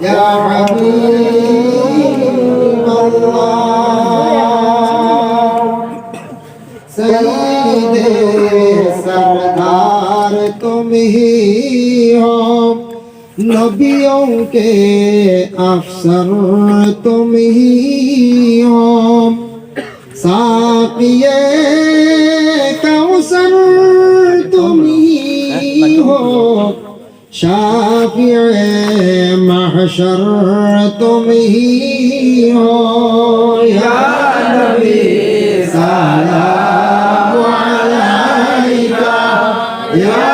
يا حبيب الله سيد سردار तुम ही हो नबियों के अफसर तुम ही हो साक़िए कौसर तुम ही हो शाफ़िए महशर तुम ही हो या नबी सलाम अलैका या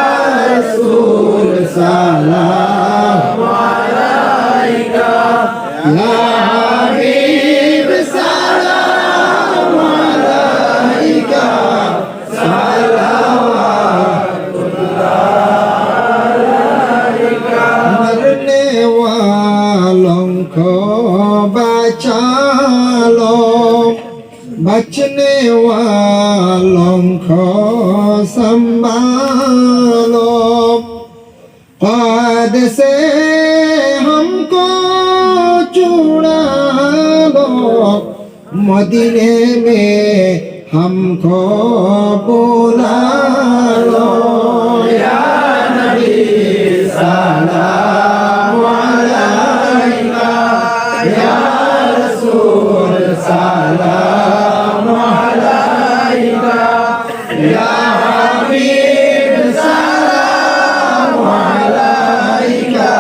रसूल सलाम अलैका या हबीब सलाम अलैका मरने वालों को बचा लो बचने वालों को संभालो ख्वाद से हमको चुरा लो मदीने में हमको बुला लो या नबी सलाम अलैका या रसूल सलाम अलैका या हबीब सलाम अलैका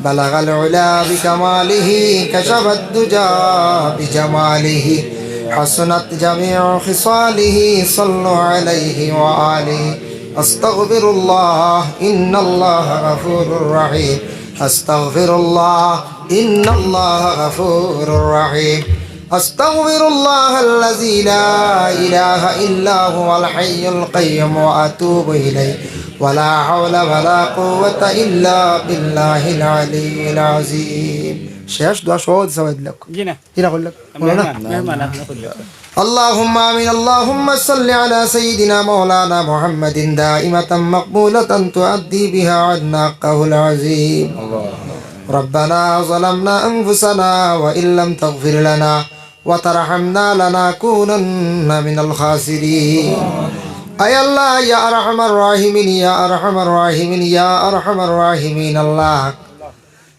بلغ العلا بكماله كشف الدجى بجماله حسنت جميع خصاله صلوا عليه وآله أستغفر الله إن الله غفور رحيم أستغفر الله إن الله غفور رحيم أستغفر الله الذي لا إله إلا هو الحي القيوم وأتوب إليه ولا حول ولا قوة إلا بالله العلي العظيم শেষ দোয়া সহজ সবাই লোক জি না কিরা করল মেহমান আপনি করলে اللهم آمين اللهم صل على سيدنا مولانا محمد دائمة مقبولة تؤدي بها عنا حقه العظيم ربنا ظلمنا أنفسنا وإن لم تغفر لنا وترحمنا لنكونن من الخاسرين أي الله يا أرحم الراحمين يا أرحم الراحمين يا أرحم الراحمين الله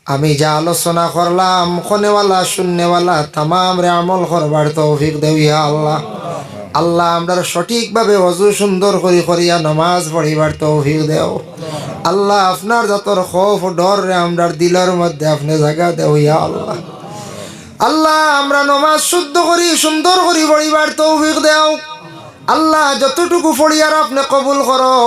আমি যা আলোচনা করলাম খনেওয়ালা শূন্যওয়ালা তামাম রে আমল করবার তৌফিক দেও ইয়া আল্লাহ আল্লাহ আমরা সঠিকভাবে ওযু সুন্দর করিয়া নামাজ পড়িবার তৌফিক দেও আল্লাহ আপনার যতর খৌফ ডর রে আমরা দিলের মধ্যে আপনি জায়গা দেও ইয়া আল্লাহ আল্লাহ আমরা নামাজ শুদ্ধ করি সুন্দর করি পড়িবার তৌফিক দেও আল্লাহ যতটুকু পড়িয়ার আপনি কবুল করো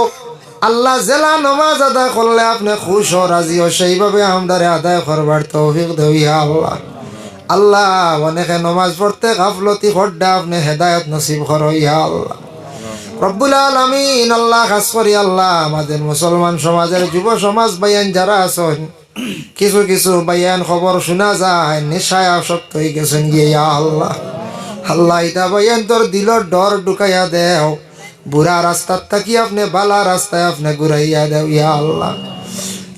আল্লাহ জেলা নামাজ আদায় করলে আপনি খুশ ও রাজি ও সেইভাবে আমদারে আদায় করবার তৌফিক দেও ইয়া আল্লাহ আল্লাহ অনেকে নামাজ পড়তে গাফলতি খড্ডা আপনি হেদায়েত নসিব করো ইয়া আল্লাহ রব্বুল আলামিন আল্লাহ খাস করি আল্লাহ আমাদের মুসলমান সমাজের যুব সমাজ বাইয়ান যারা আছেন কিছু কিছু বাইয়ান খবর শোনা যায় নেশায় আসক্ত হয়ে গেছেন ইয়া আল্লাহ আল্লাহ ইতা বাইয়ান তোর দিলর ডর ঢুকাইয়া দেও বুড়া রাস্তার থাকি আপনি বালা রাস্তায় আপনি ঘুরাইয়া দেও ইয়া আল্লাহ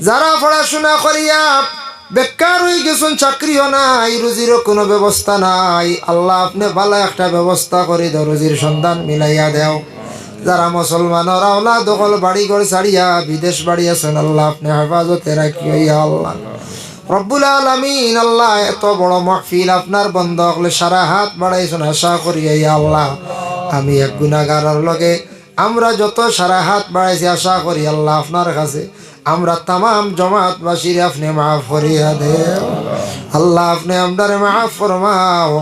যারা পড়াশোনা করিয়া বেকার হয়ে গেছেন চাকরিও নাই রুজিরও কোনো ব্যবস্থা নাই আল্লাহ আপনি বালা একটা ব্যবস্থা করে দাও রুজির সন্ধান মিলাইয়া দেও যারা মুসলমানের আওলাদ দখল বাড়ি ঘর ছাড়িয়া বিদেশ বাড়ি আছেন আল্লাহ আপনি হেফাজতে রাখিও ইয়া আল্লাহ রব্বুল আলামিন আল্লাহ এত বড় মাহফিল আপনার বন্ধ হলে সারা হাত বাড়াইছেন আশা করি ইয়া আল্লাহ আমি এক গুনাহগারের লগে আমরা যত সারা হাত বাড়াইছি আশা করি আল্লাহ আপনার কাছে আমরা तमाम জমাতবাসীর আপনি মাফ করিয়া দেও আল্লাহ আপনি আমরারে মাফ ফরমাও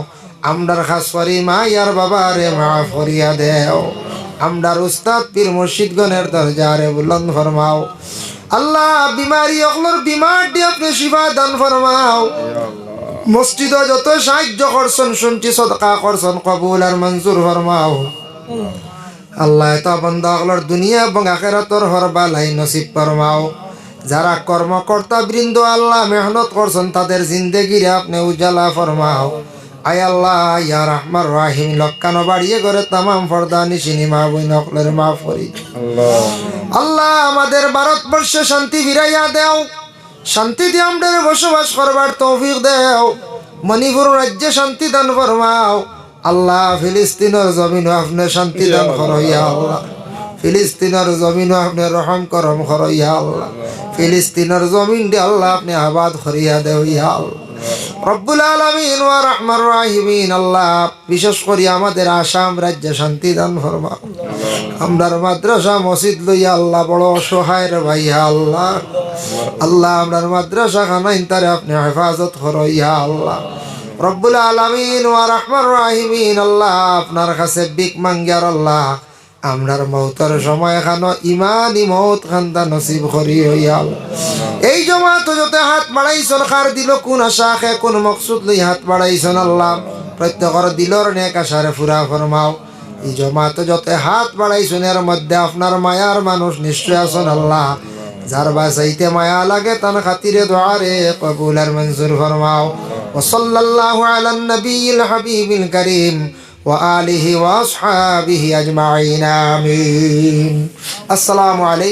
আমরার খাস করি মা ইয়ার বাবারে মাফ করিয়া দেও আমরার উস্তাদ পীর মুর্শিদগণের দরজারে বুলন্দ ফরমাও আল্লাহ বিমারি অগলর বিমার দিয়ে আপনি শিফা দান ফরমাও মসজিদ যত সাহায্য করছেন শুনছি সদকা করছেন কবুল আর মঞ্জুর ফরমাও আল্লাহ তা বান্দা অগলর দুনিয়া এবং আখিরাতর হরবালাই নসিব ফরমাও যারা কর্মকর্তা বৃন্দ আল্লাহ মেহনত করছেন তাদের জিন্দেগিরে আপনি উজালা ফরমাও আয় আল্লাহ ইয়া রহমান রাহিম লক্কানো বাড়িয়ে করে তামাম ফর্দা নিশিনি মা বই নকলের মাফ করি আল্লাহ আমাদের ভারতবর্ষে শান্তি ফিরাইয়া দেও শান্তি দিয়ে আমাদের বসবাস করবার তৌফিক দেও মণিপুর রাজ্যে শান্তি দান ফরমাও আল্লাহ ফিলিস্তিনের জমিনও আপনি শান্তি দান করো ইয়া আল্লাহ ফিলিস্তিনের জমিনও আপনি রহম করম করো ইয়া আল্লাহ ফিলিস্তিনের জমিন দিয়ে আল্লাহ আপনি আবাদ করিয়া দেও ইয়া আল্লাহ রব্বুল আলামিন ওয়া রাহমার রাহিমিন আল্লাহ বিশেষ করে আমাদের আসাম রাজ্যে শান্তি দান ফরমাও আমরার মাদ্রাসা মসজিদ লইয়া আল্লাহ বড় অসহায় রে ভাইয়া আল্লাহ আল্লাহ আমরার মাদ্রাসা খানা ইনতারে আপনি হেফাজত করো ইয়া আল্লাহ রব্বুল আলামিন ওয়া রাহমার রাহিমিন আল্লাহ আপনার কাছে বিক মাঙ্গার আল্লাহ আমরার মৌতের সময় খানো ইমানি মৌত খান্দা নসিব করি ইয়া আল্লাহ এই জমাত যত হাত বাড়াইছন খার দিল কোন আশা খে কোন মকসুদ লই হাত বাড়াইছন আল্লাহ প্রত্যেকর দিলর নেক আশারে ফুরা ফরমাও এই জমাত যত হাত বাড়াইছন এর মধ্যে আপনার মায়ার মানুষ নিশ্চয় আছেন আল্লাহ যার বাসাইতে মায়া লাগে তার খাতিরে দোয়া রে কবুল আর মঞ্জুর ফরমাও ওয়া সাল্লাল্লাহু আলা নবিয়িল হাবিবিল কারীম ওয়া আলিহি ওয়া আসহাবিহি আজমাইন আমিন আসসালামু আলাইকুম।